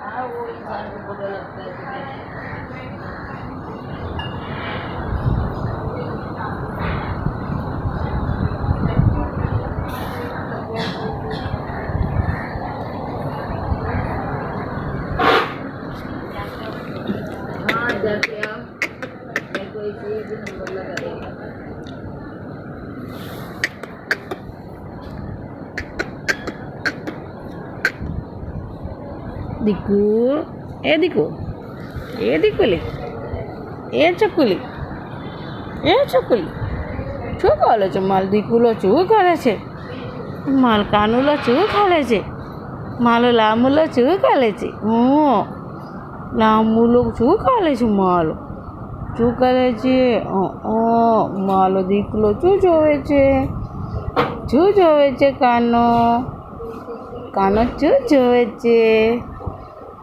हाँ वो इंसान को बुरा लगता है तुम्हें। हाँ जाके आओ, मेरे को इसलिए भी नंबर लगा देगा। दिकू ए दिकू ए दिकुली ए चकुली શું ખાલે છે માલ દીકુલો શું કરે છે માલ કાનુલો શું ખાલે છે માલો લાંબુલો શું ખાલે છે લાંબુલો શું ખાલે છે માલો શું કરે છે માલો દીકલો શું જોવે છે કાનો કાનો શું જોવે છે